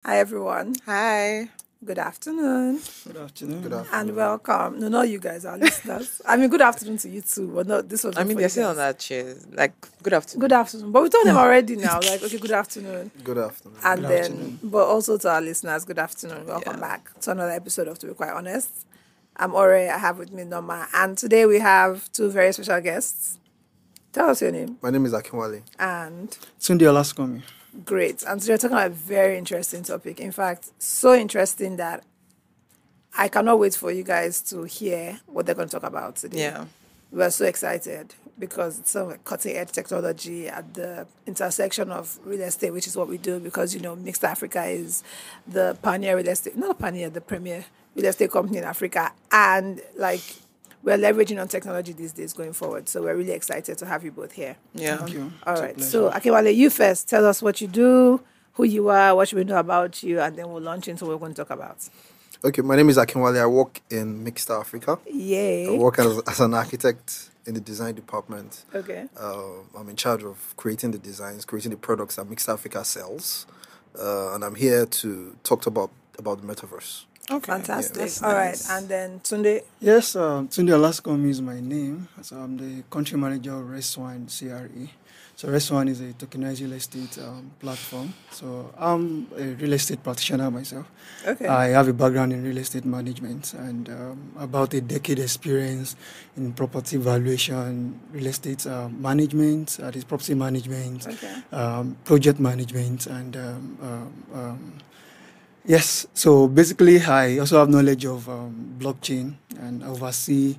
Hi, everyone. Hi. Good afternoon Good afternoon. Good and afternoon. welcome. No, not you guys, our listeners. I mean, good afternoon to you too, but no, this was I not mean, for they're you sitting on guys. that chair. Like, good afternoon. Good afternoon. But we told them already now, like, okay, good afternoon. Good afternoon. And Good then, afternoon. but also to our listeners, good afternoon. Welcome Yeah. back to another episode of To Be Quite Honest. I'm Ore, I have with me Norma, and today we have two very special guests. Tell us your name. My name is Akinwale. And Tunde Olasunkanmi. great. And today we're talking about a very interesting topic. In fact, so interesting that I cannot wait for you guys to hear what they're going to talk about today. Yeah. We're so excited because it's some like cutting edge technology at the intersection of real estate, which is what we do because, Mixta Africa is the pioneer real estate, not a pioneer, the premier real estate company in Africa. And like, we're leveraging on technology these days going forward. So we're really excited to have you both here. Yeah. Thank you. All It's a right. pleasure. So, Akinwale, you first. Tell us what you do, who you are, what should we know about you, and then we'll launch into what we're going to talk about. Okay, my name is Akinwale. I work in Mixta Africa. I Yay. work as an architect in the design department. Okay. I'm in charge of creating the designs, creating the products that Mixta Africa sells. And I'm here to talk about the metaverse. Okay. Fantastic. That's All right. nice. And then Tunde. Yes, Tunde Olasunkanmi is my name. So I'm the country manager of RedSwan CRE. So RedSwan is a tokenized real estate platform. So I'm a real estate practitioner myself. Okay. I have a background in real estate management and about a decade experience in property valuation, real estate management, that is property management, Okay. project management, and yes. So basically, I also have knowledge of blockchain and oversee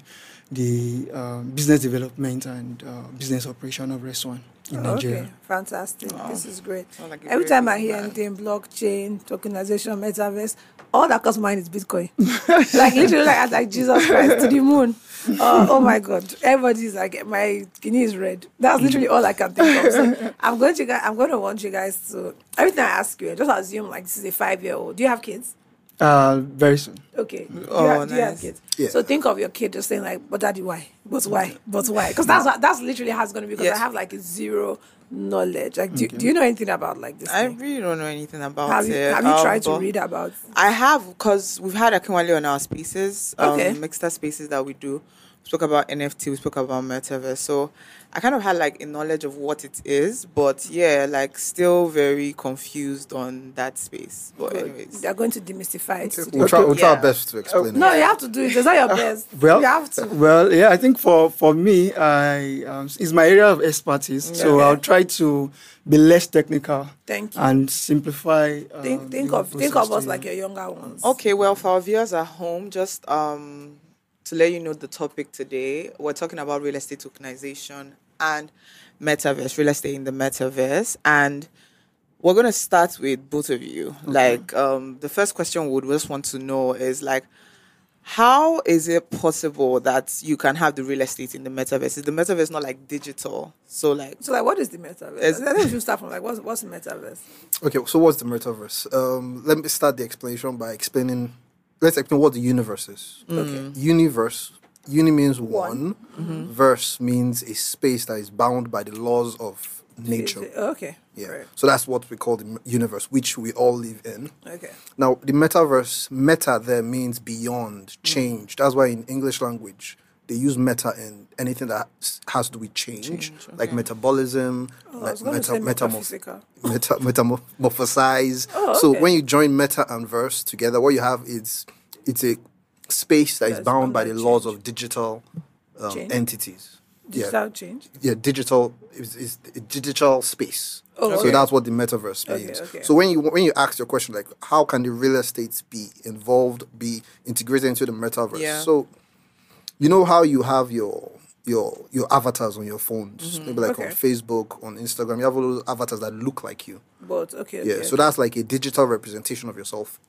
the business development and business operation of RedSwan in Nigeria. Okay. Fantastic. Wow. This is great. Sounds like a Every very time I busy hear man. anything blockchain, tokenization, metaverse, all that comes to mind is Bitcoin. Like literally, like Jesus Christ to the moon. Oh my God! Everybody's like, my kidney is red. That's literally all I can think of. So I'm going to want you guys to. Every time I ask you, just assume like this is a 5-year-old. Do you have kids? Very soon. Okay. Oh, Do you have nice. kids? Yeah. So think of your kid just saying like, "But daddy, why? But why? But why?" Because that's literally how it's going to be. Because Yes. I have like zero knowledge. Like, do you know anything about like this? I thing? really don't know anything about Have it. you tried to but read about? I have, because we've had Akinwale on our spaces, Okay. Mixta spaces that we do. We spoke about NFT, we spoke about Metaverse. So I kind of had like a knowledge of what it is, but yeah, like still very confused on that space. But anyways. They're going to demystify it. today. We'll try our Yeah. best to explain it. No, you have to do it. It's not your best. Well, you have to. Well, yeah, I think for me, it's my area of expertise. So Okay. I'll try to be less technical Thank you. and simplify. Think the of process us to like you. your younger ones. Okay, well, for our viewers at home, just to let you know the topic today, we're talking about real estate tokenization and metaverse, real estate in the metaverse. And we're going to start with both of you. Like, the first question we would just want to know is like, how is it possible that you can have the real estate in the metaverse? Is the metaverse not like digital? So like, So like, what is the metaverse? I think we should start from like, what's the metaverse? Okay, so what's the metaverse? Let me start the explanation by explaining. Let's explain what the universe is. Okay. Universe. Uni means One. one. Verse means a space that is bound by the laws of nature. Okay. Yeah. Right. So that's what we call the universe, which we all live in. Okay. Now, the metaverse, meta there means beyond, change. That's why in English language, they use meta in anything that has to do with change, like okay. metabolism, I was going to say metaphysical. metamorphosize. Oh, So okay. when you join meta and verse together, what you have is it's a space that is That's bound by the bound by laws change. of digital Change. entities. Digital change. Yeah, digital is a digital space. Oh, So okay. that's what the metaverse Okay, means. okay. So when you ask your question like how can the real estate be involved, be integrated into the metaverse? Yeah. So you know how you have your avatars on your phones, maybe like Okay. on Facebook, on Instagram, you have all those avatars that look like you. But okay. Yeah. okay, So that's like a digital representation of yourself.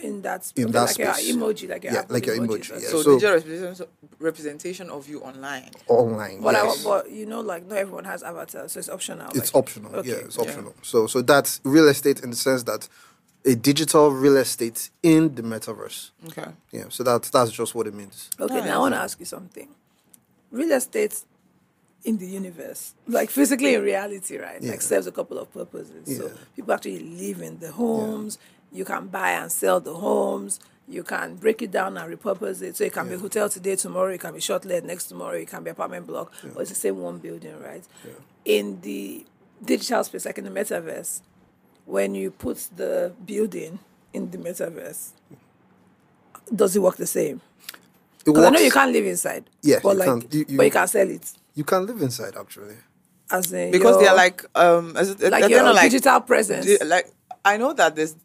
in that in okay, that like your space. emoji, like your Yeah, Apple like your emojis, emoji, okay. yeah. so, so- digital representation of you online. Online. But yes. but like not everyone has avatars, so it's optional. It's like- optional. Okay. Yeah, it's optional. So that's real estate in the sense that a digital real estate in the metaverse. Okay. Yeah. So that's just what it means. Okay, Nice. now I want to ask you something. Real estate in the universe, like physically in reality, right? Yeah. Like serves a couple of purposes. So Yeah. people actually live in the homes. You can buy and sell the homes. You can break it down and repurpose it. So it can be a hotel today, tomorrow. It can be short-let next tomorrow. It can be apartment block. But it's the same one building, right? Yeah. In the digital space, like in the metaverse, when you put the building in the metaverse, does it work the same? It Because I know works- you can't live inside. Yeah, but you like, can't. but you can sell it. You can live inside actually. As in Because your, they're like like your digital presence. like I know that there's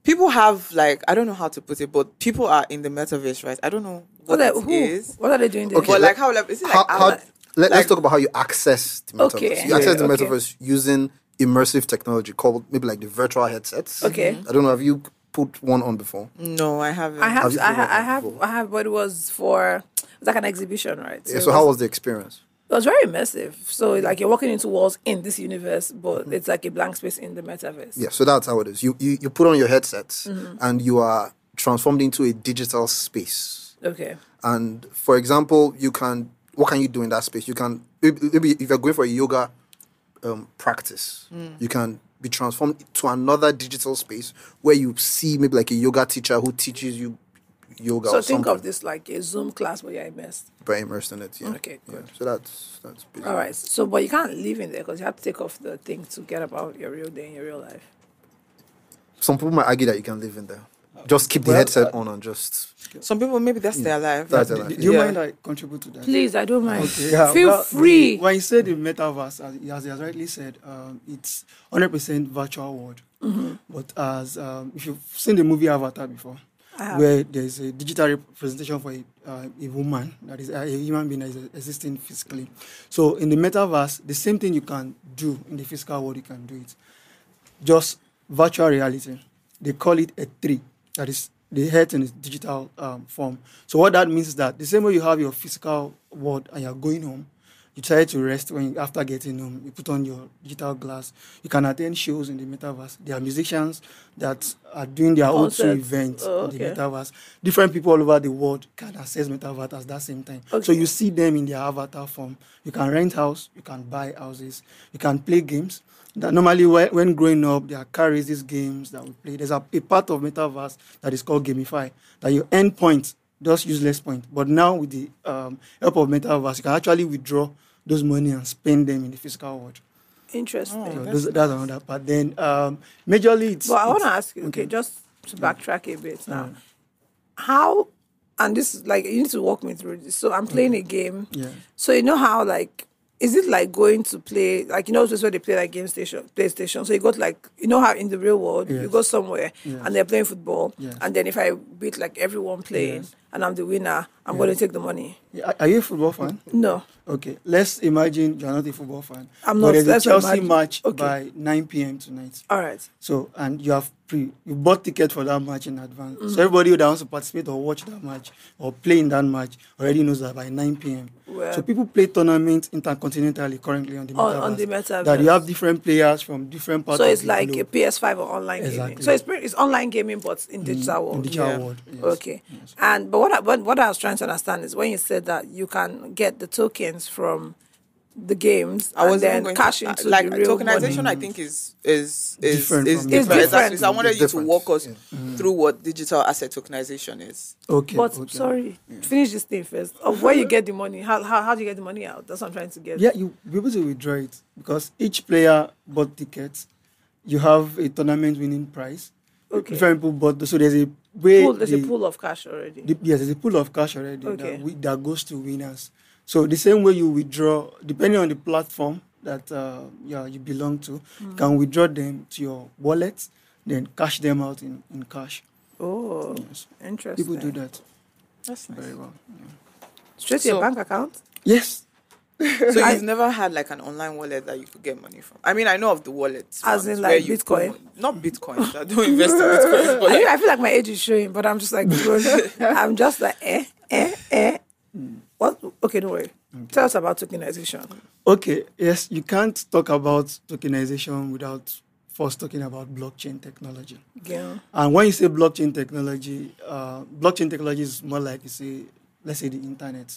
people have like I don't know how to put it, but people are in the metaverse, right? I don't know what it is. What are they doing there? Okay, But like how like, is it like Let's talk about how you access the metaverse. Okay. You access the Okay. metaverse using immersive technology called maybe like the virtual headsets. Okay. I don't know. Have you put one on before? No, I haven't. I Have you put one on have, before? but it was for it's like an exhibition, right? Yeah, it so how was the experience? It was very immersive. So like you're walking into walls in this universe, but it's like a blank space in the metaverse. Yeah, so that's how it is. You put on your headsets Mm-hmm. and you are transformed into a digital space. Okay. And for example, what can you do in that space? You can maybe if you're going for a yoga practice, you can be transformed to another digital space where you see maybe like a yoga teacher who teaches you yoga. So or think something, of this like a Zoom class where you're immersed. but immersed in it. Yeah. Okay, Yeah. good. So that's basically. All right. So, but you can't live in there because you have to take off the thing to get about your real day in your real life. Some people might argue that you can live in there. Just keep the Well, headset on and just. Some people maybe that's their life. That's their Do life. you Yeah. mind I contribute to that? Please, I don't mind. Okay, yeah, Feel well, free. When you say the metaverse, as he has rightly said, it's 100% virtual world. Mm-hmm. But as if you've seen the movie Avatar before, I have. where there's a digital representation for a woman, that is a human being that is existing physically. So in the metaverse, the same thing you can do in the physical world, you can do it. Just virtual reality. They call it a 3. That is the head in its digital form. So what that means is that the same way you have your physical world and you're going home, you try to rest after getting home. You put on your digital glass. You can attend shows in the metaverse. There are musicians that are doing their own Concerts. events Oh, in the okay. metaverse. Different people all over the world can access metaverse at that same time. So Okay. you see them in their avatar form. You can rent house. You can buy houses. You can play games. That normally when growing up, there are carries these games that we play. There's a part of metaverse that is called gamify, that you earn points, just useless points. But now with the help of metaverse, you can actually withdraw those money and spend them in the physical world. Interesting. So that's another part. Then majorly it's. But I want to it's- ask you, okay, just to backtrack a bit now. How, and this is like, you need to walk me through this. So I'm playing a game. Yeah. So you know how, like, is it like going to play, like, you know, this is where they play like PlayStation. So you go to like, you know how in the real world, you Yes. go somewhere Yes. and they're playing football. Yes. And then if I beat like everyone playing Yes. and I'm the winner, I'm going to take the money. Are you a football fan? No. Okay, let's imagine you're not a football fan. I'm But not. there's a Let's Chelsea imagine. match Okay. by 9 p.m. tonight. All right. So, and you bought ticket for that match in advance. Mm-hmm. So everybody that wants to participate or watch that match or play in that match already knows that by 9 p.m. Well- So people play tournaments intercontinentally currently on the metaverse. On the metaverse. That you have different players from different parts So of it's the like globe. a PS5 or online gaming. Exactly. So it's online gaming, but in digital world. in digital Yeah. world. Yes. Okay. Yes. And but what I was trying to understand is when you said that you can get the tokens from the games I and was even then going cash to, into like the real tokenization. money. I think is Different is from different. It's Exactly. So I wanted It's you different. to walk us Yeah. through what digital asset tokenization is. Okay. But okay. sorry, finish this thing first. Of where you get the money, how do you get the money out? That's what I'm trying to get. Yeah, you'll be able to withdraw it because each player bought tickets. You have a tournament winning prize. Okay. Different people bought. So there's a way. There's a pool of cash already. Yes, there's a pool of cash already Okay. that goes to winners. So the same way you withdraw, depending on the platform that you belong to, you can withdraw them to your wallet, then cash them out in cash. Oh, Yes. interesting. People do that That's nice. very well. Straight to your So- bank account? Yes. So you've never had like an online wallet that you could get money from? I mean, I know of the wallets. As in, ones like, where you put Bitcoin? mon- Not Bitcoin. I don't invest in Bitcoin. But like, I feel like my age is showing, but I'm just like, I'm just like, What? Okay, don't worry. Tell us about tokenization. Okay. Yes, you can't talk about tokenization without first talking about blockchain technology. Yeah. And when you say blockchain technology is more like let's say the internet.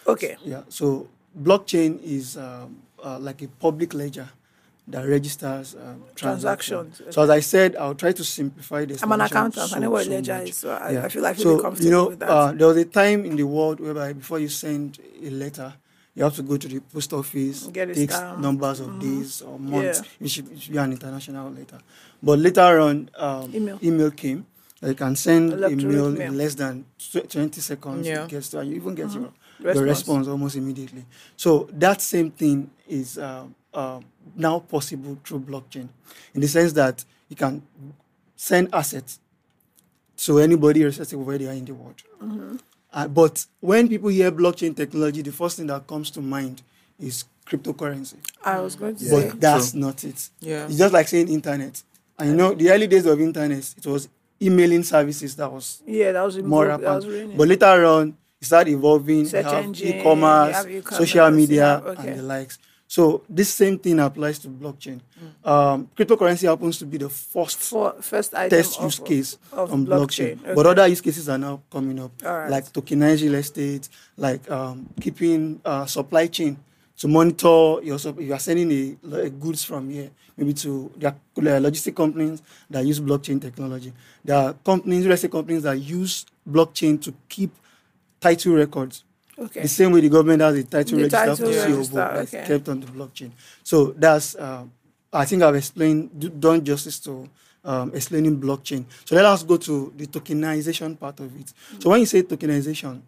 Okay. Yeah. So blockchain is like a public ledger that registers transactions. Transactions. So as I said, I'll try to simplify this. I'm an accountant. I know what ledger much. is, so Yeah. I feel like really comfortable you know, with that. there was a time in the world whereby before you send a letter, you have to go to the post office. Get it takes stamped. numbers of days or months. Yeah. It should be an international letter. But later on, email came. You can send a Electronic mail mail. in less than 20 seconds. Yeah. It gets to, and you even get your Response. response almost immediately. So that same thing is now possible through blockchain, in the sense that you can send assets to anybody irrespective of where they are in the world. But when people hear blockchain technology, the first thing that comes to mind is cryptocurrency. I was going to say. But that's not it. Yeah. It's just like saying internet. And you know, the early days of internet, it was emailing services that was Yeah, that was more that was rampant. really But later on, it started evolving. Search You have engine, e-commerce, you have e-commerce, social you media, have- okay. and the likes. So this same thing applies to blockchain. Cryptocurrency happens to be the first first item test use case of on blockchain. Okay. But other use cases are now coming up, All right. like tokenized real estate, like keeping supply chain to monitor your if you are sending a goods from here, maybe to there are logistic companies that use blockchain technology. There are companies, real estate companies that use blockchain to keep title records. Okay. The same way the government has a title The register title for CO register, book that's okay. kept on the blockchain. So that's, I think I've done justice to explaining blockchain. So let us go to the tokenization part of it. So when you say tokenization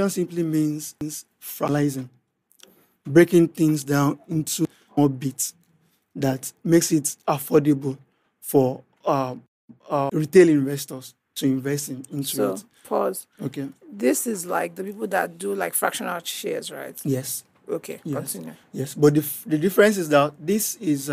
simply means fractionalizing, breaking things down into more bits that makes it affordable for retail investors to invest into So it. pause. Okay. This is like the people that do like fractional shares, right? Yes. Okay. Yes. Continue. Yes. But the difference is that this is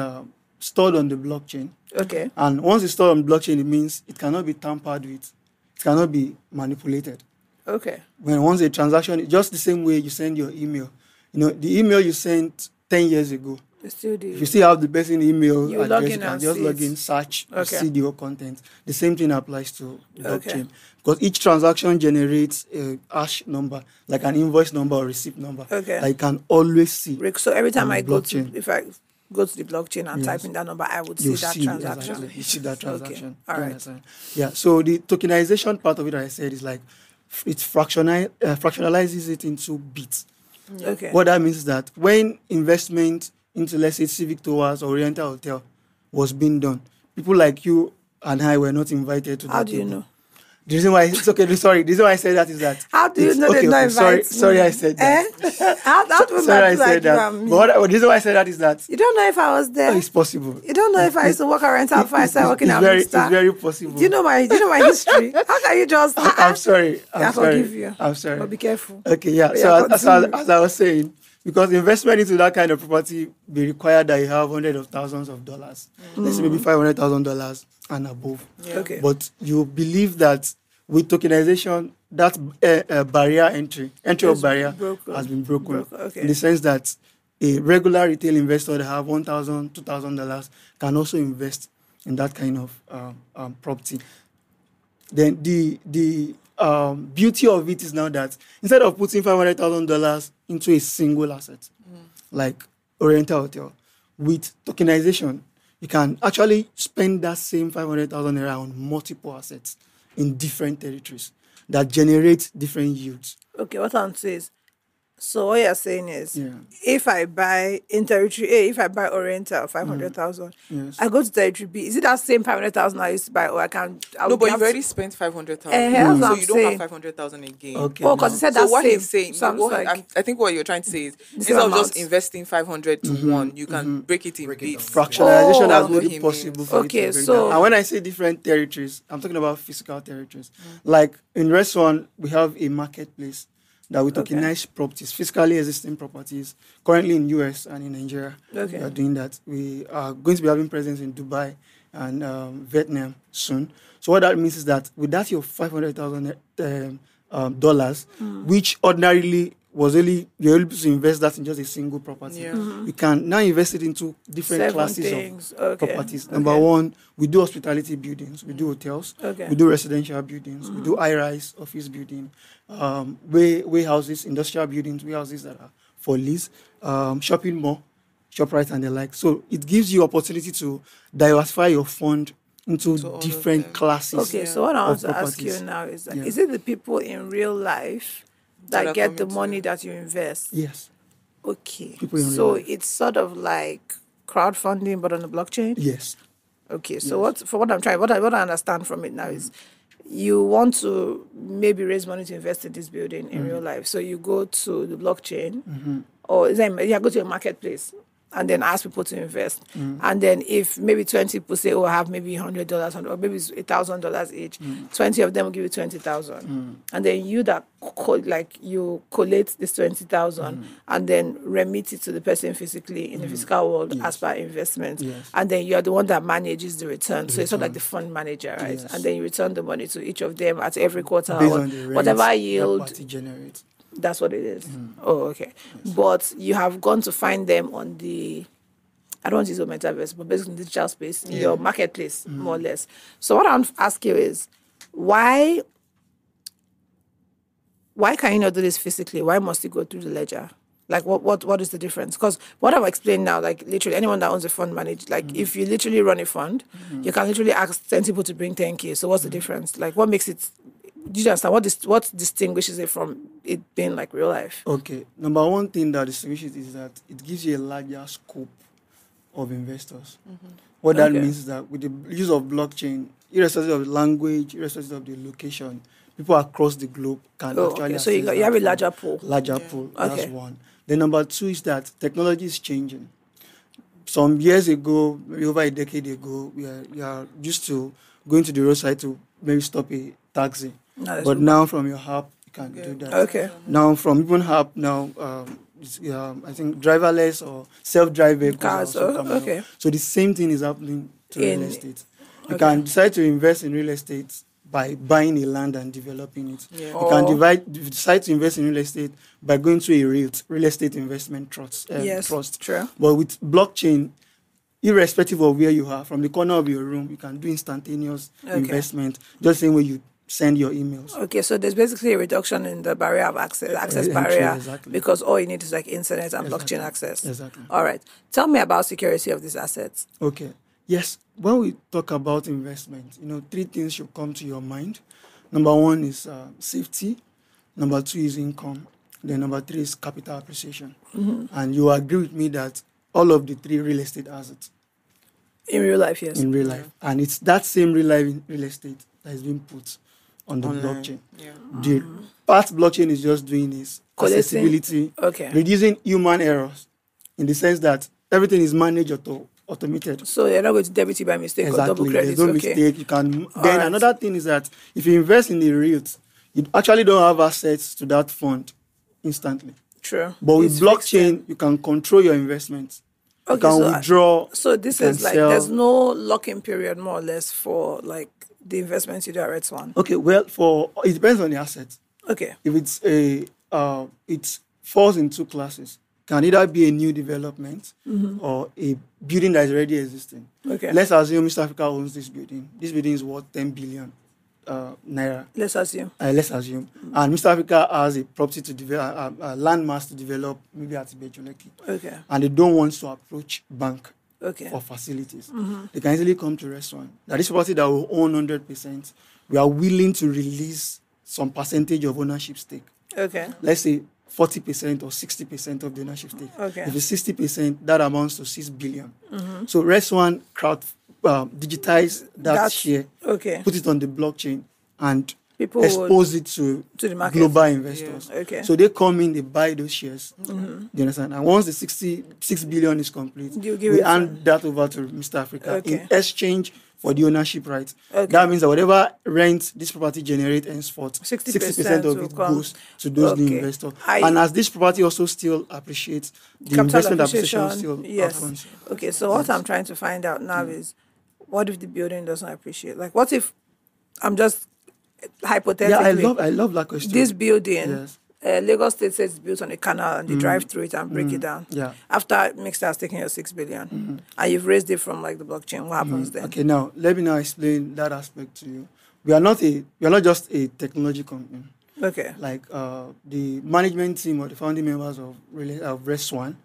stored on the blockchain. Okay. And once it's stored on blockchain, it means it cannot be tampered with. It cannot be manipulated. Okay. When once a transaction, just the same way you send your email. You know, the email you sent 10 years ago, It's still the if you still have the person email You address, log you in can and just see log it. in, search, you Okay. see the whole content. The same thing applies to blockchain. Okay. Because each transaction generates a hash number, like an invoice number or receipt number, Okay. that you can always see. So every time on I the go to, blockchain. if I go to the blockchain and Yes. type in that number, I would see You that see, transaction. exactly. You see that Okay. transaction. All You right. understand? Yeah. So the tokenization part of it, I said, is like it fractionalizes it into bits. Okay. What that means is that when investment into, let's say, Civic Towers or Oriental Hotel was being done, people like you and I were not invited to that. How do you table. know? The reason why it's okay. Sorry, the reason why I said that is that. How do you it's- know they don't Sorry, invite sorry, me? I said that. How that would Sorry, I not said like you that. and me? But the reason why I said that is that You don't know if I was there. it's possible. You don't know if I used to work at rental before I started working at It's Mixta. very possible. Do you know my history? How can you just? I'm sorry. I forgive you. I'm sorry. But be careful. Okay, yeah. But So yeah, as continue. I was saying, because investment into that kind of property be required that you have hundreds of thousands of dollars, let's say maybe $500,000 and above. Yeah. Okay. But you believe that with tokenization, that barrier entry of It's barrier broken. has been broken. Okay. In the sense that a regular retail investor that have $1,000, $2,000 can also invest in that kind of property. Then the beauty of it is now that instead of putting $500,000 into a single asset, like Oriental Hotel, with tokenization, you can actually spend that same 500,000 naira on multiple assets in different territories that generate different yields. Okay, what I'm saying is, so what you're saying is, Yeah. if I buy in territory A, if I buy Oriental 500,000, Yes. I go to territory B. Is it that same 500,000 I used to buy, or I can? No, but you've already spent 500,000. that's what So I'm you don't saying. have 500,000 again. Okay. Oh, because he said So that's what same. he's saying, So I'm what, like, I think what you're trying to say is same instead of just amount. investing 500 to one, you can break it in Break it bits. down. Fractionalization Oh. has That's what made he it possible means. for Okay, it to break so- down. And when I say different territories, I'm talking about physical territories. Like in RedSwan, we have a marketplace that we Okay. tokenize properties, physically existing properties, currently in US and in Nigeria. Okay. We are doing that. We are going to be having presence in Dubai and Vietnam soon. So what that means is that with that your $500,000 dollars, which ordinarily was only you're able to invest that in just a single property. Yeah. You can now invest it into different 7 classes things. of Okay. properties. Okay. Number one, we do hospitality buildings, we do hotels, Okay. we do residential buildings, we do high-rise office building, warehouses, industrial buildings, warehouses that are for lease, shopping mall, ShopRite and the like. So it gives you opportunity to diversify your fund into To all of different them. classes. Okay, so what I want of to ask you properties. now is that Yeah. is it the people in real life That that are get the coming money to- that you invest? Yes. Okay. People in real So life. it's sort of like crowdfunding but on the blockchain? Yes. Okay. So Yes. what I understand from it now is you want to maybe raise money to invest in this building in real life. So you go to the blockchain or is that, go to a marketplace and then ask people to invest. And then if maybe 20 people say, oh, I have maybe $100 or maybe it's $1,000 each, 20 of them will give you 20,000. And then you you collate this 20,000 and then remit it to the person physically in the physical world as per investment. Yes. And then you're the one that manages the return. So it's not like the fund manager, right? Yes. And then you return the money to each of them at every quarter Based or on the rent whatever that yield. party generates. That's what it is. Oh, okay. But you have gone to find them on the, I don't want to use the metaverse, but basically in the digital space, in your marketplace, more or less. So what I want to ask you is, why can you not do this physically? Why must you go through the ledger? Like, what is the difference? Because what I've explained now, like, literally anyone that owns a fund manage, like, if you literally run a fund, you can literally ask 10 people to bring 10K. So what's the difference? Like, what makes it, do you understand? What distinguishes it from it being like real life? Okay. Number one thing that distinguishes it is that it gives you a larger scope of investors. What that Okay. means is that with the use of blockchain, irrespective of the language, irrespective of the location, people across the globe can Oh, actually okay. So you access have that a larger fund. pool. Larger pool. That's Okay. one. Then number two is that technology is changing. Some years ago, maybe over a decade ago, we are used to going to the roadside to maybe stop a taxi. No, that's But Uber. now from your app, you can do that. Okay. Now from even app now, I think driverless or self-drive vehicles are Cars, also oh, coming okay. up. So the same thing is happening to In- real estate. You okay. can decide to invest in real estate by buying a land and developing it. Yeah. You can Or- decide to invest in real estate by going to a real estate investment trust. Yes, trust. true. But with blockchain, irrespective of where you are, from the corner of your room, you can do instantaneous Okay. investment, just the same way you send your emails. Okay, so there's basically a reduction in the barrier of access Entry, barrier, exactly. because all you need is like internet and Exactly. blockchain access. Exactly. All right. Tell me about security of these assets. Okay. Yes. When we talk about investment, three things should come to your mind. Number one is safety. Number two is income. Then number three is capital appreciation. And you agree with me that all of the three real estate assets In real life, yes. in real life, and it's that same real estate that is being put on the Online. blockchain. Yeah. The part blockchain is just doing is Collating. accessibility, Okay. reducing human errors, in the sense that everything is managed automated. So they're not going to debit you by mistake or double Exactly. credit. There's no Okay. mistake. You can. Then right. another thing is that if you invest in the REIT, you actually don't have access to that fund instantly. True. But with It's fixed then. blockchain, you can control your investments. You Okay, can so withdraw. So this you is can like sell. there's no lock-in period more or less for like the investments you do at RedSwan. Okay. Well, it depends on the asset. Okay. If it's it falls in two classes. Can either be a new development or a building that is already existing. Okay. Let's assume Mr. Africa owns this building. This building is worth 10 billion naira. Let's assume. Let's assume. And Mr. Africa has a property to develop, a landmass to develop, maybe at Ibejuleki. Okay. And they don't want to approach bank Okay. for facilities. They can easily come to RedSwan. That this property that we own 100%, we are willing to release some percentage of ownership stake. Okay. Let's say 40% or 60% of the ownership stake. Okay. If it's 60%, that amounts to 6 billion. So RedSwan digitize that share, Okay. put it on the blockchain, and People would, expose it to the market. global investors. Yeah. Okay. So they come in, they buy those shares. Do you understand? And once the 66 billion is complete, You give we it hand that over to Mr. Africa Okay. in exchange for the ownership rights. Okay. That means that whatever rent this property generates henceforth, 60% of will it come. goes to those new Okay. investors. I- And as this property also still appreciates, the Capital investment appreciation appreciation. still Yes. happens. Okay. So what I'm trying to find out now is, what if the building doesn't appreciate? Like, what if I'm just hypothetically? Yeah, I love that question. This building, Yes. Lagos State says it's built on a canal and they drive through it and break it down. Yeah. After Mixta has taken your 6 billion and you've raised it from like the blockchain, what happens then? Okay, now let me now explain that aspect to you. We are not just a technology company. Okay. Like the management team or the founding members of RedSwan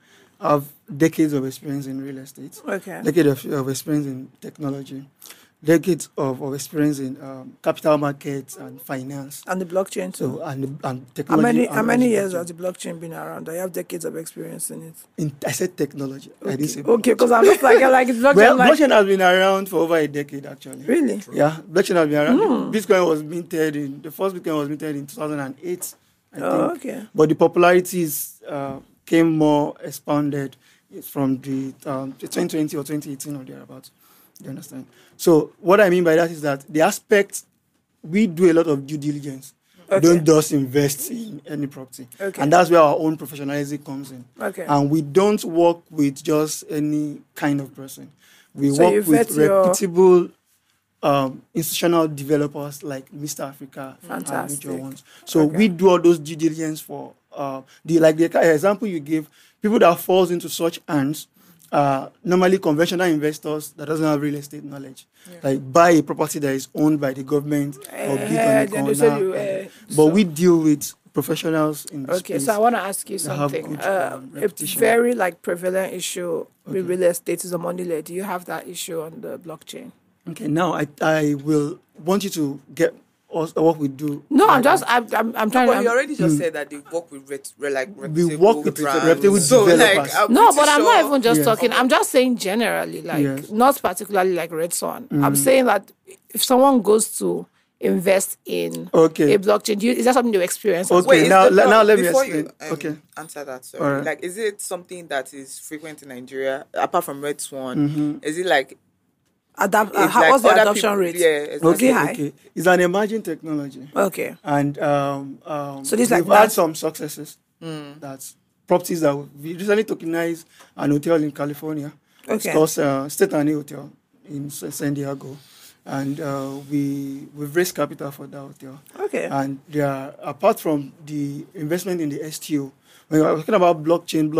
have decades of experience in real estate, Okay. decades of experience in technology, decades of experience in capital markets and finance. And the blockchain too. So and How technology. many years has the blockchain been around? I have decades of experience in it. I said technology. I didn't say Okay, because I'm just like it's blockchain. well, blockchain has been around for over a decade, actually. Really? Yeah, blockchain has been around. Bitcoin was minted the first Bitcoin was minted in 2008, I think. Okay. But the popularity came more expanded from the 2020 or 2018 or thereabouts. You understand? So what I mean by that is that the aspect, we do a lot of due diligence. Okay. Don't just invest in any property. Okay. And that's where our own professionalism comes in. Okay. And we don't work with just any kind of person. We So you work with vet your- reputable institutional developers like Mixta Africa and Fantastic. major ones. So Okay. we do all those due diligence for the example you gave, people that falls into such hands normally conventional investors that doesn't have real estate knowledge. Like buy a property that is owned by the government or built on then the they say corner. But so- we deal with professionals in the Okay, space. so I want to ask you that have something. good, A reputation. very prevalent issue with real estate is the money layer. Do you have that issue on the blockchain? Okay, now I will want you to get us what we do. No, right now. I'm trying But you to. already just said that they work with We work with brands. reputable So, developers. I'm No, pretty but I'm not sure- even just Yes. talking. I'm just saying generally, Yes. not particularly like RedSwan. I'm saying that if someone goes to invest in Okay. a blockchain, is that something you experience? as Okay. well? Wait, is now the le- now let me before explain. you Okay. answer that, sorry. Alright. Like, is it something that is frequent in Nigeria apart from RedSwan? Is it like it's like What's the other adoption people- rate? Yeah, exactly. Is it high? Okay. It's an emerging technology. Okay. And So this like we've had that- some successes. That's properties that we recently tokenized an hotel in California. Okay. It's called State and Hotel in San Diego. And we've raised capital for that hotel. Okay. And apart from the investment in the STO, when we're talking about blockchain,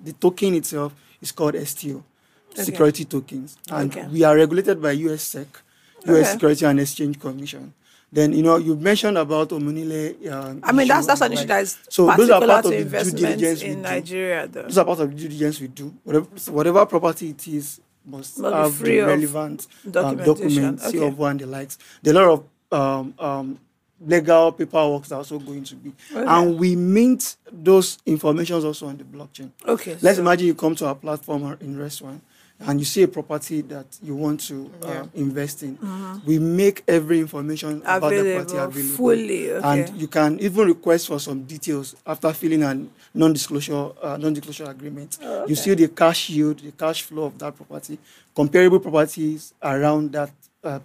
the token itself is called STO, security tokens. And Okay. we are regulated by US SEC, US Okay. Security and Exchange Commission. Then, you mentioned about Omunile. I mean, that's and an the issue like. that is So those are particular part to of the due investments diligence we in do. Nigeria, though. Those are part of the due diligence we do. Whatever property it is must Must be have free the of relevant documentation. documents, Okay. CO1 and the likes. There are a lot of legal paperwork that's also going to be. Okay. And we mint those informations also on the blockchain. Okay. Let's so- imagine you come to our platform in RedSwan and you see a property that you want to invest in. We make every information about the property available. fully. Okay. And you can even request for some details after filling a non-disclosure agreement. You see the cash yield, the cash flow of that property, comparable properties around that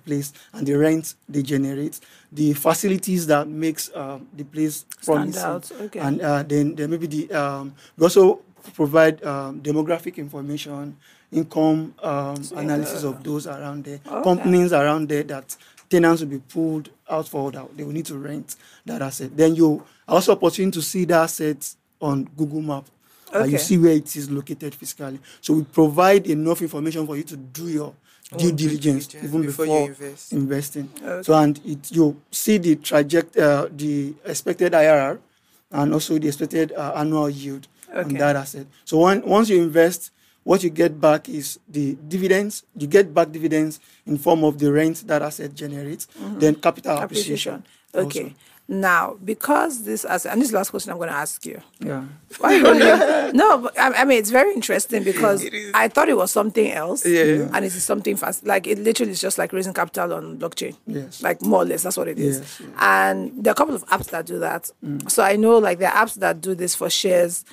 place, and the rent they generate, the facilities that makes the place Stand promising. out. Okay. And then there may be we also provide demographic information, income analysis of those around there, Okay. companies around there that tenants will be pulled out for that they will need to rent that asset. Then you are also opportunity to see the asset on Google Map. Okay. You see where it is located physically. So we provide enough information for you to do your due diligence even before before you invest. investing. Okay. So and you see the the expected IRR and also the expected annual yield on Okay. that asset. So once you invest, what you get back is the dividends. You get back dividends in form of the rent that asset generates, then capital appreciation. Okay. also. Now, because this asset, and this is the last question I'm going to ask you. Yeah. Why are you rolling? No, but I mean, it's very interesting because It is. I thought it was something else. Yeah. And it is something fast. Like, it literally is just like raising capital on blockchain. Yes. Like, more or less, that's what it is. Yes, yes. And there are a couple of apps that do that. So I know, like, there are apps that do this for shares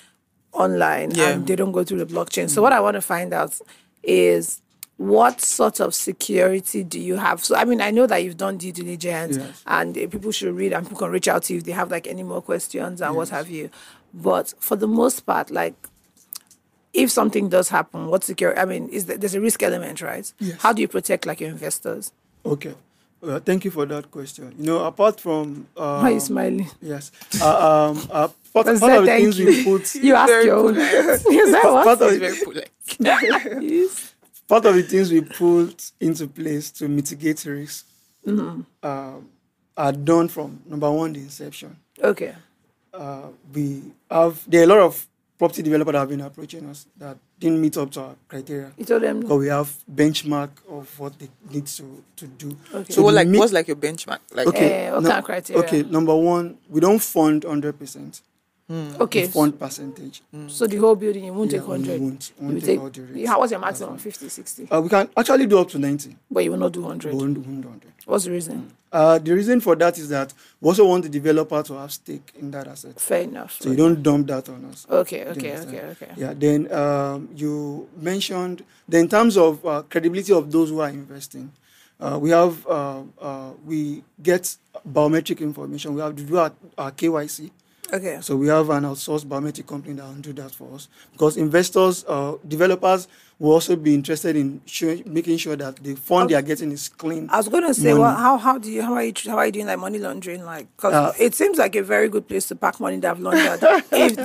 online Yeah. and they don't go through the blockchain. So what I want to find out is what sort of security do you have? So, I mean, I know that you've done due diligence Yes. and people should read and people can reach out to you if they have like any more questions and what have you. But for the most part, like, if something does happen, what security? I mean, there's a risk element, right? Yes. How do you protect like your investors? Okay. Thank you for that question. Apart from Why are you smiling? yes, part I of said the thank things you. we put. You ask Very your own. polite. Is that what? Part of, It's very polite. Yes. part of the things we put into place to mitigate risk are done from number one, the inception. Okay. There are a lot of property developers that have been approaching us that didn't meet up to our criteria. You told them. Because we have benchmark of what they need to do. Okay. So what's like your benchmark? Like what kind of criteria? Okay, number one, we don't fund 100%. Okay. We fund percentage. So the whole building, you won't take We 100. won't You take all the rates. What's your maximum? 50, 60? We can actually do up to 90. But you will not do 100. We won't do 100. What's the reason? The reason for that is that we also want the developer to have stake in that asset. Fair enough. So you don't dump that on us. Okay. Yeah, then you mentioned, then in terms of credibility of those who are investing, we get biometric information. We have to do our KYC. Okay. So we have an outsourced biometric company that will do that for us. Because investors, developers will also be interested in making sure that the fund they are getting is clean. I was going to say, well, how are you doing like money laundering? Like, because it seems like a very good place to pack money that I've laundered. If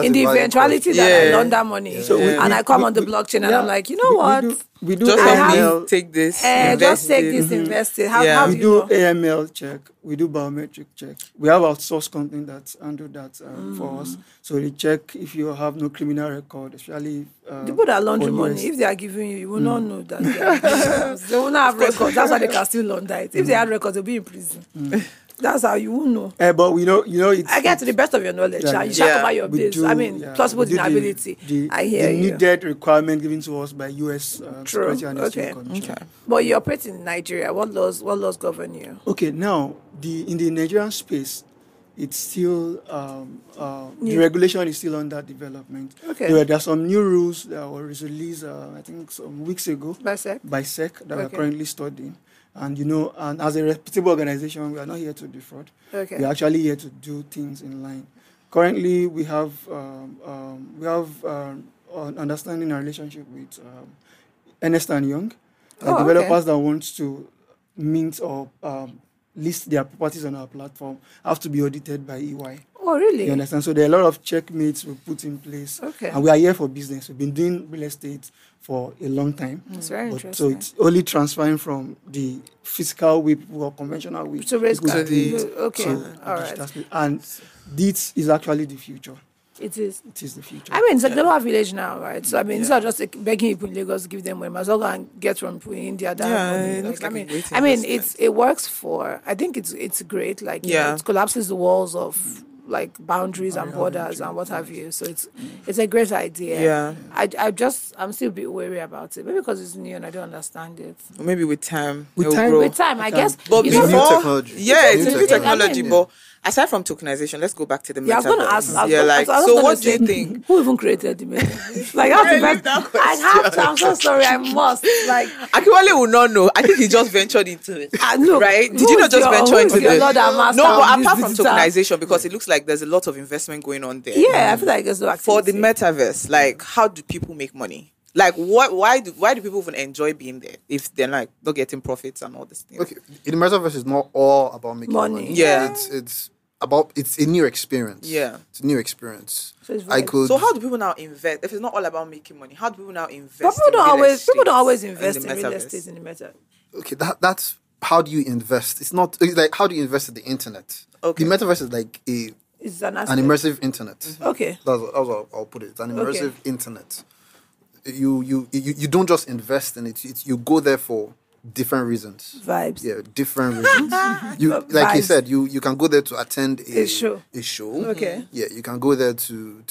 in the eventuality that I launder money, I come on the blockchain and I'm like, you know what? We do just AML. take this. Just take this, invest it. How we do do you know? AML check. We do biometric check. We have outsourced company that handle that for us. So they check if you have no criminal record, especially the people that launder money, if they are giving you, you will not know that they will not have records. That's why they can still launder it. If they had records, they'll be in prison. That's how you will know. But we know, it's... I get to the best of your knowledge. You shall cover your bills. Plausible deniability. I hear you. The needed requirement given to us by U.S. Security and Exchange Commission. Okay. But you operate in Nigeria. What laws govern you? Okay, now, in the Nigerian space, it's still... the regulation is still under development. Okay. There are some new rules that were released, I think, some weeks ago. By SEC? By SEC, that we're currently studying. And, and as a reputable organization, we are not here to defraud. Okay. We are actually here to do things in line. Currently, we have an understanding and relationship with Ernst & Young, developers that want to mint or list their properties on our platform have to be audited by EY. Oh, really? You understand? So there are a lot of checkmates we put in place. Okay. And we are here for business. We've been doing real estate for a long time. It's very interesting. So it's only transferring from the physical way people or conventional way. So raise people do it. Okay. So All right. And this is actually the future. It is. It is the future. I mean, it's a global village now, right? So, I mean, it's not just like begging people in Lagos to give them money. Might as well go and get from people in India that money. It works for, I think it's great. Like, you know, it collapses the walls of like boundaries and borders and what have you. So it's a great idea. Yeah. I'm still a bit wary about it. Maybe because it's new and I don't understand it. Or maybe with time. With time, I guess. But It's new technology. It's new technology. But aside from tokenization, let's go back to the metaverse. I was going to ask. What do you think? Who even created the metaverse? Like, that's the best. I have to. I'm so sorry. I must. Like, Akinwale will not know. I think he just ventured into it. Look, right? Did you not just venture into it? No, but apart from tokenization, because it looks like there's a lot of investment going on there. Yeah, I feel like there's no activity. For the metaverse, like, how do people make money? Like, why do people even enjoy being there if they're like not getting profits and all this thing? Okay, the metaverse is not all about making money. Yeah, it's a new experience. Yeah, it's a new experience. So how do people now invest? If it's not all about making money, how do people now invest? But people don't always invest in real estate in the metaverse. Okay, that's how do you invest? It's like how do you invest in the internet? Okay, the metaverse is like it's an immersive internet. Mm-hmm. Okay, that's how I'll put it. It's an immersive internet. You don't just invest in it. You go there for different reasons. Vibes. Yeah, different reasons. Like you said, you can go there to attend a show. Okay. Yeah, you can go there to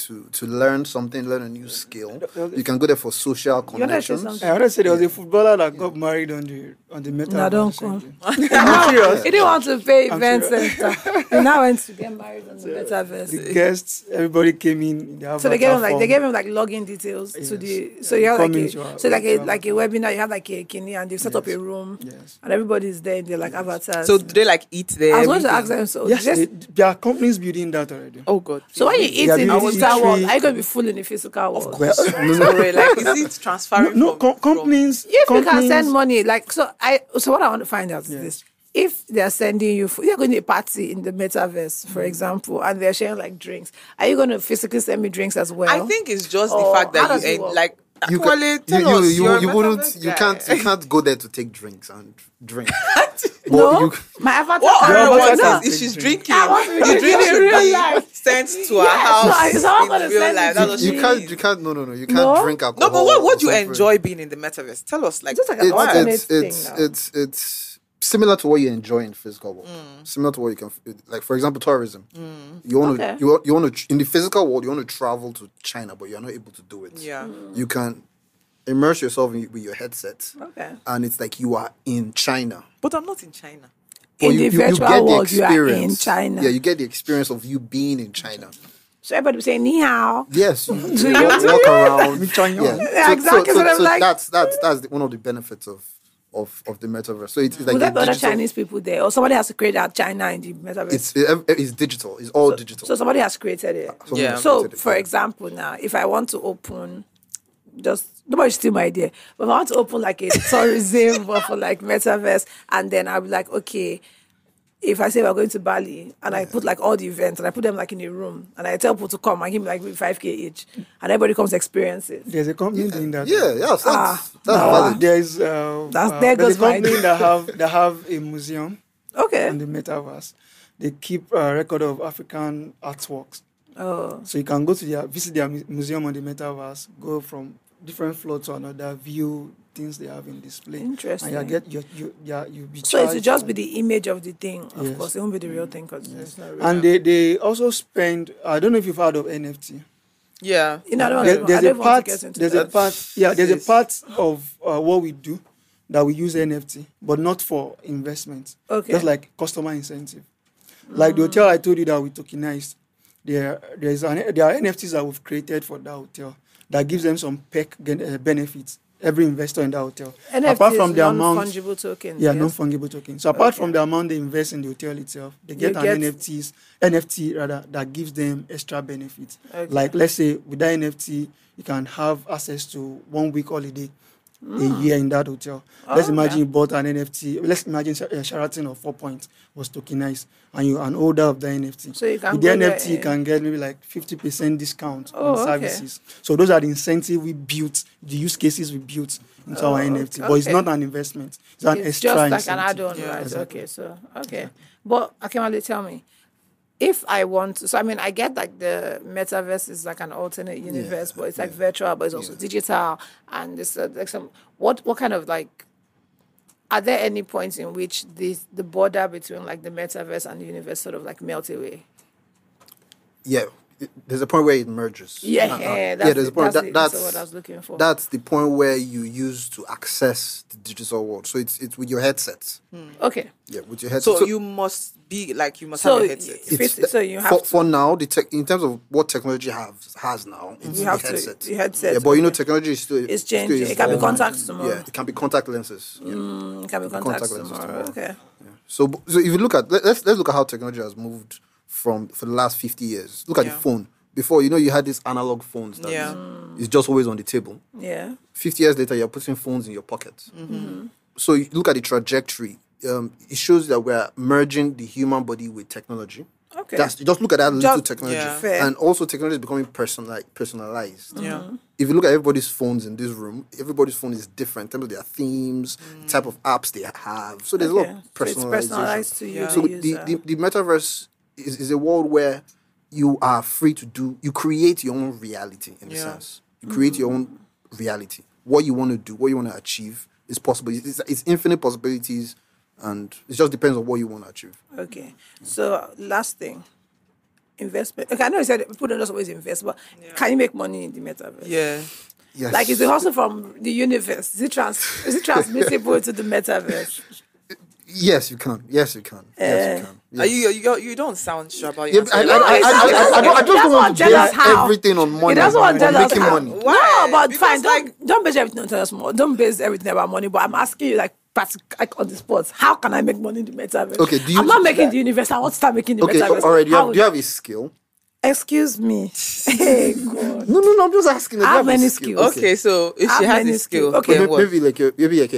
learn something, learn a new skill. You can go there for social connections. I want to say there was a footballer that got married on the metaverse. No, don't come. I'm serious. He didn't want to pay event center. He now went to get married on the metaverse. The guests, everybody came in. So they gave him like login details to the. So you have like a webinar. You have like a kidney and they set up a room, and everybody's there in their like avatars. So do they like eat there? I was going to ask them. So yes, there are companies building that already. Oh God! So when you eat in the digital world, are you going to be full in the physical world? Of course. Like, is it transferring? No, companies. If you can send money, like so what I want to find out is this. If they're sending you, you're going to a party in the metaverse, for example, and they're sharing like drinks, are you going to physically send me drinks as well? I think it's just the fact that you like. You can't go there to take drinks and drink. No, My avatar. What Your I avatar want can is she's drink. drinking. I want to be The drink drinking in should real be life. sent to Yeah, our house so someone in gonna real send life. it That's to what you. she means. You can't drink No, alcohol. but what do you or something. enjoy being in the metaverse? Tell us, like, Just like an It's alternate it's thing it's now. it's similar to what you enjoy in physical world. Similar to what you can, like, for example, tourism. You want to Okay. you want to in the physical world, you want to travel to China, but you're not able to do it. yeah. You can immerse yourself with your headset, Okay. and it's like you are in China. But I'm not in China. But In the virtual world, you are in China. Yeah, you get the experience of you being in China. So everybody was saying ni hao. Yes, you you? walk around. China. Yeah, exactly. So I'm like- that's one of the benefits of the metaverse. So it's like Will a there be other digital, Chinese people there, or somebody has to create that China in the metaverse? it's digital. It's all digital. So somebody has created it. Someone Yeah. has So, created it, for yeah. example, now, if I want to open, just nobody steal my idea, but if I want to open like a tourism or for like metaverse, and then I'll be like, okay, if I say we're going to Bali and I put like all the events and I put them like in a room and I tell people to come and give me like 5K each, and everybody comes to experience it. There's a company doing that. Yeah, yes, that's no. valid. There's There there's goes a my company idea. that have a museum Okay. in the metaverse. They keep a record of African artworks. Oh. So you can go to visit their museum on the metaverse, go from different floor to another, view things they have in display. Interesting. And you'll be So it charged will just and- be the image of the thing, of Yes. course. It won't be the real thing because it's not real. And they also spend, I don't know if you've heard of NFT. Yeah. You know, I don't, There's I a don't want part, to get into there's that. a part, yeah, there's a Yes. part of what we do that we use NFT, but not for investment. Okay. Just like customer incentive. Like the hotel I told you that we tokenized, there are NFTs that we've created for that hotel that gives them some benefits. Every investor in that hotel, NFT apart from is the amount, non-fungible tokens. yeah, yes? non-fungible tokens. So apart Okay. from the amount they invest in the hotel itself, they get You an get- NFT rather that gives them extra benefits. Okay. Like let's say with that NFT, you can have access to 1 week holiday a year in that hotel. Let's Oh, imagine okay. you bought an NFT. Let's imagine Sheraton of 4 Points was tokenized, and you're an holder of the NFT. So you can with the go there NFT, you can get maybe like 50% discount Oh, on okay. services. So those are the incentive we built, the use cases we built into our NFT. But it's okay. not an investment; it's an It's extra just like incentive. an add-on, Yeah, right? exactly. Okay, so, okay. But, Akinwale, tell me, if I want to, so I mean, I get like the metaverse is like an alternate universe, but it's like virtual, but it's also digital. And it's like what kind of like, are there any points in which the border between like the metaverse and the universe sort of like melt away? Yeah, there's a point where it merges. Yeah, there's a point that's what I was looking for. That's the point where you use to access the digital world. So it's with your headset. Okay. Yeah, with your headset. So you must be like, you must So have a headset. so you have for now, in terms of what technology has now, it's You the have to- headset. the headset, Yeah, but you know, okay. technology is still It's changing. It can be evolving. contact tomorrow. Yeah, it can be contact lenses. Yeah. It can be contact contact lenses tomorrow. tomorrow. Okay. So if you look at let's look at how technology has moved for the last 50 years. Look at the Yeah. phone. Before, you had these analog phones that Yeah. is just always on the table. Yeah. 50 years later, you're putting phones in your pocket. So you look at the trajectory. It shows that we're merging the human body with technology. Okay. Just look at that little Just- technology. Yeah. Fair. And also technology is becoming personalized. Yeah. If you look at everybody's phones in this room, everybody's phone is different in terms of their themes, the type of apps they have. So there's a lot Okay. of So it's personalization. personalized to you. Yeah. the So user. the metaverse is a world where you are free to you create your own reality in a Yeah. sense. You create your own reality. What you want to do, what you want to achieve is possible. It's infinite possibilities, and it just depends on what you want to achieve. Okay. So last thing. Investment. Okay, I know you said people don't just always invest, but can you make money in the metaverse? Yeah. Yes. Like is the hustle from the universe? Is it transmissible to the metaverse? Yes, you can. Yes, you can. Yes, you can. Are Yes. you don't sound sure about Yeah, your I He just doesn't don't want want to to tell us base how. everything on money. He doesn't want to on tell us making how. money. Why? No, but Because, fine. like- Don't base everything on tell us more. Don't base everything about money. But I'm asking you like like on the spot. How can I make money in the metaverse? Okay, do you- I'm not making the universe. I want to start making the Okay, metaverse. all right. How Do you have a skill? Excuse me. Hey God. No. I'm just asking. Do you How have a many skill? skills? Okay, so if How she has many a skill, skills? Okay. then what? Maybe like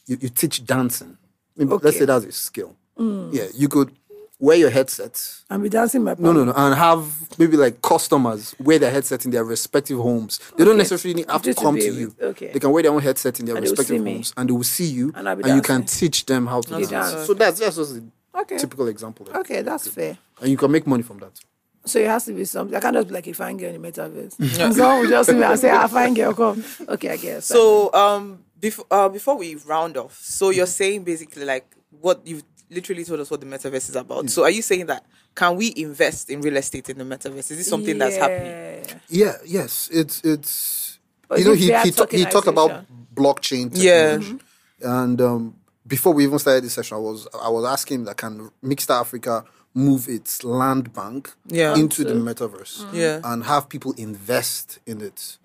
you teach dancing. Maybe let's Okay. say that's a skill. Yeah, you could wear your headset. I'll be dancing my No, and have maybe like customers wear their headset in their respective homes. They don't necessarily have to Just to come be to with- you. okay. They can wear their own headset in their And they will respective see me. homes, and they will see you, And I'll be you can dancing. teach them how to You dance. dance. So that's just it. typical example. Okay, that's fair. And you can make money from that. So it has to be something. I can't just be like a fine girl in the metaverse. Someone will just see me and say, fine girl, come. Okay, I guess. So before we round off, so you're saying basically like what you've literally told us what the metaverse is about. So are you saying that can we invest in real estate in the metaverse? Is this something that's happening? Yeah, yes. It's But you know, is it he talked about blockchain technology. And before we even started this session, I was asking that can Mixta Africa move its land bank into the metaverse and have people invest in it.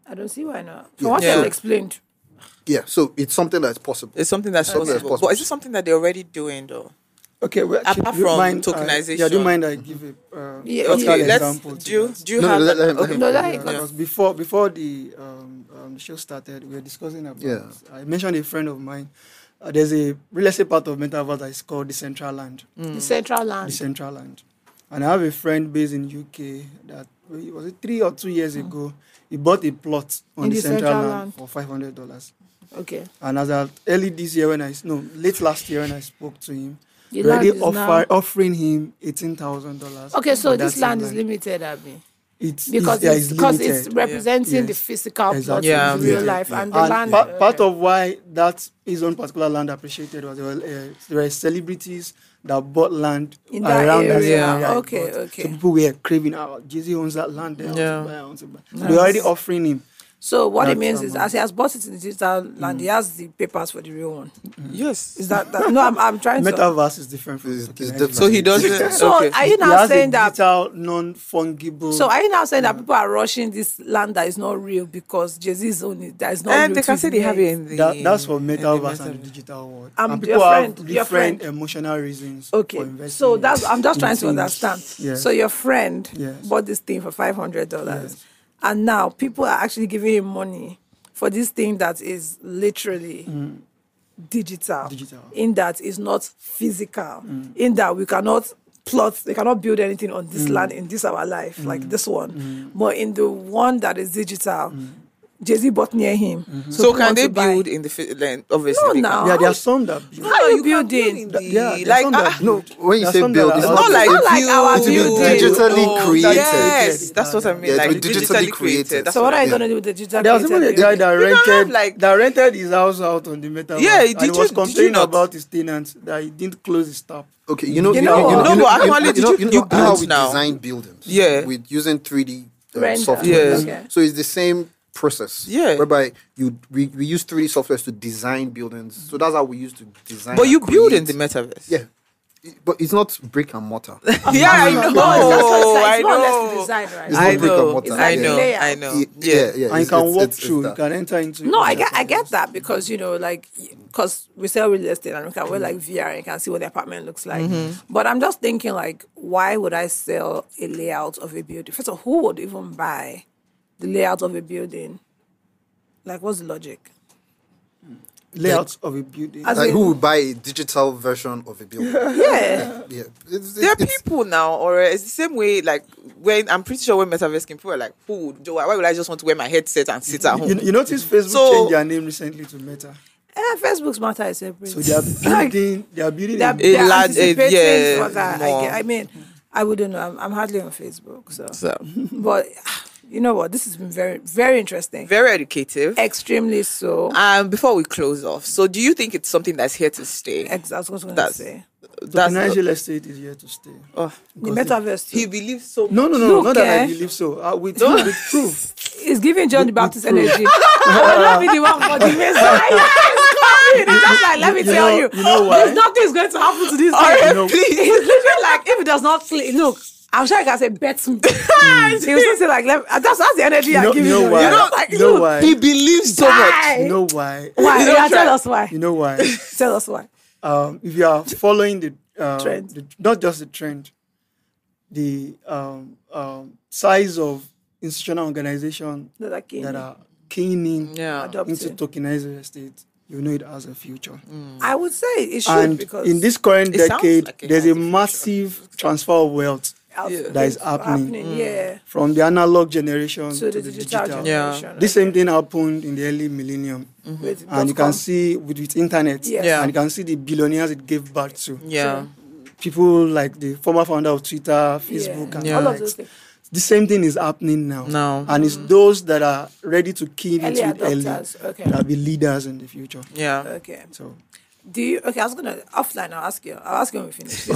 I don't see why not. From what you explained. Yeah, so it's something that's possible. It's something that's possible. But is it something that they're already doing though? Okay, well, apart from tokenization. do you mind I give a example? Do you have Because before the show started, we were discussing about. I mentioned a friend of mine. There's a real estate part of Metaverse that is called Decentraland. Decentraland. And I have a friend based in UK that was it 3 or 2 years ago. He bought a plot on Decentraland for $500. Okay. And as early this year late last year when I spoke to him, already offering him $18,000. Okay, so this land is limited, Abby. Because it's representing the physical plot in real life and the land. Part of why that his own particular land appreciated was there were celebrities that bought land in that around area. that area. Okay. So people were craving out. Jay-Z owns that land there. I want to buy. So they're already offering him. So what it means is, as he has bought it in the digital land, he has the papers for the real one. Yes. Is that no? I'm trying to. Metaverse is different from different. So he doesn't. So are you now saying that digital, non-fungible? So are you now saying that people are rushing this land that is not real because Jay-Z's own it that is not real? And they can say they have it in the. That's for Metaverse and the digital world. And people have different emotional reasons. Okay. For investing. So I'm just trying to understand. Yes. So your friend Yes. bought this thing for $500, Yes. and now people are actually giving him money for this thing that is literally digital, in that it's not physical, in that we cannot plot, they cannot build anything on this land in this our life, like this one. But in the one that is digital, Jay-Z bought near him. So can they build in the land? Obviously, no, now. Yeah, there are some that build. How are you building? when you say build, it's not like our build. digitally created. Yes, that's what I mean. Like digitally created. So what are you going to do with the digital? There was even a guy that rented his house out on the Metaverse. Yeah, he was complaining about his tenants that he didn't close his tap. Okay, you know how we design buildings? Yeah, with using 3D software. Yeah. So it's the same process. Yeah. Whereby we use 3D software to design buildings. So that's how we used to design. But you build in the metaverse. Yeah. But it's not brick and mortar. Yeah, I know. I know. Design, right? It's not brick and mortar. I know. Yeah. And you can walk through. You can enter into. No, I get that because because we sell real estate and we can wear like VR and you can see what the apartment looks like. But I'm just thinking like, why would I sell a layout of a building? First of all, who would even buy the layout of a building? Like, what's the logic? Layouts of a building. Who would buy a digital version of a building? Yeah. There are people now, or it's the same way. Like when I'm pretty sure when Metaverse came, people were like, why would I just want to wear my headset and sit at home? You notice Facebook changed their name recently to Meta. Facebook's Meta is separate. So they are building. They're anticipating for that. I mean, I wouldn't know. I'm hardly on Facebook, so. But you know what? This has been very, very interesting. Very educative. Extremely so. Before we close off, so do you think it's something that's here to stay? That's what I was going to say. Tokenized real estate is here to stay. The Metaverse too. He believes so much. No, not that I believe so. With proof. He's giving John the Baptist energy. I'll be the one for the Messiah. It's just like, let me tell you. You know why? Nothing's going to happen to this guy. Please. It's literally like, if it does not click, look, I'm sure I can say, bet me. He was say like, that's the energy I give you. You know why? He believes so much. You know why? Why? Tell us why. You know why? Tell us why. If you are following the trend, not just the trend, the size of institutional organizations that are keen into tokenized real estate, you know it has a future. I would say it should, because in this current decade, there's a massive transfer of wealth that is happening. From the analog generation to the digital generation. This same thing happened in the early millennium. And you can see with internet, and you can see the billionaires it gave birth to. people like the former founder of Twitter, Facebook, and all of X. those things. The same thing is happening now. No. And it's those that are ready to key Early into it early adopters, okay. that'll be leaders in the future. Yeah. Okay. So Do you? Okay, I was gonna offline. I'll ask you. I'll ask you when we finish. So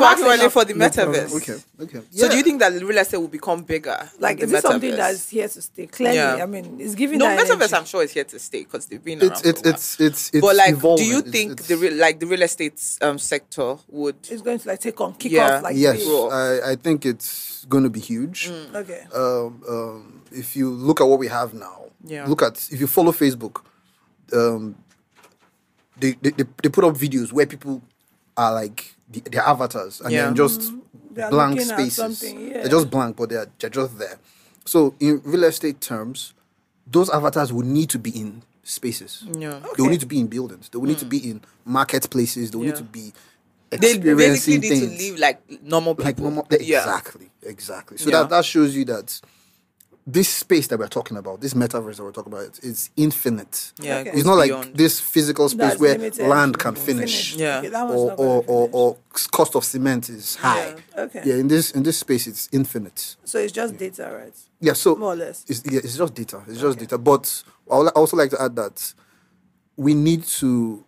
actually for the metaverse. Okay. So do you think that real estate will become bigger? Like, in is the this something metaverse? that's here to stay? Clearly, Yeah. I mean, it's giving No, that metaverse. energy. I'm sure is here to stay because they've been around. It's But like, evolving. do you think the real estate sector would? It's going to like kick Yeah. off like yes, big. Raw. I think it's going to be huge. Okay. If you look at what we have now, Yeah. if you follow Facebook, they put up videos where people are like their avatars and Yeah. they're just They're blank looking at spaces. something, yeah. They're just blank, but they're just there. So in real estate terms, those avatars will need to be in spaces. Yeah. They will need to be in buildings. They will need to be in marketplaces. They will need Yeah. to be They basically experiencing need things. to live like normal people. Like normal, Yeah. exactly. So Yeah. that shows you that this space that we're talking about, this metaverse that we're talking about, is infinite. Yeah. Okay. It It's goes not beyond. like this physical space That's where limited. land can finish, Yeah. Okay, that one's not gonna or finish. cost of cement is high. Okay. Yeah, in this space, it's infinite. So it's just data, right? Yeah, so More or less. it's just data. It's just data. But I would also like to add that we need to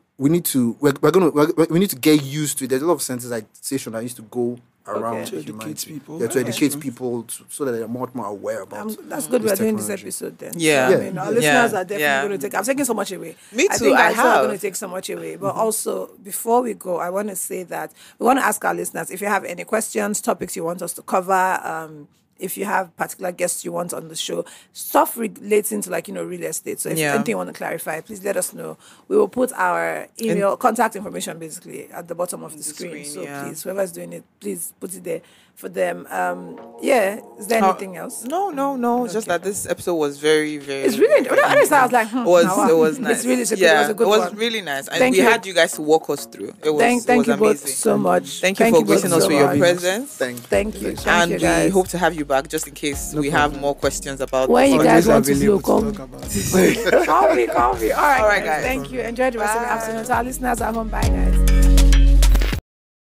get used to it. There's a lot of sensitization that needs to go around Okay. To educate humanity. people. Yeah, to Okay. educate people so that they are much more aware about. That's good. this We're doing this technology. episode then. Yeah. So, I Yeah. mean, our Yeah. listeners are definitely Yeah. going to take. I'm taking so much away. Me I too, think I our listeners are have. going to take so much away. But also, before we go, I want to say that we want to ask our listeners if you have any questions, topics you want us to cover. If you have particular guests you want on the show, stuff relating to real estate. So if Yeah. anything you want to clarify, please let us know. We will put our email contact information basically at the bottom of the screen. So yeah. please, whoever's doing it, please put it there for them. Is there anything else? No. Just that this episode was very, very. It's really. When I started, I was like, It was nice. It's really good. Yeah, It was a good one. really nice. And Thank we you. had you guys to walk us through. It was. Thank it was you both amazing. so much. Thank you for both gracing us so with your much. presence. Thank you. Thank And you we guys. hope to have you back just in case we have more questions about. When you guys want Always to do, available come. to talk about it. Call me. All right, All right, guys. Thank you. Enjoy the rest of the Bye. afternoon. To our listeners at home, bye, guys.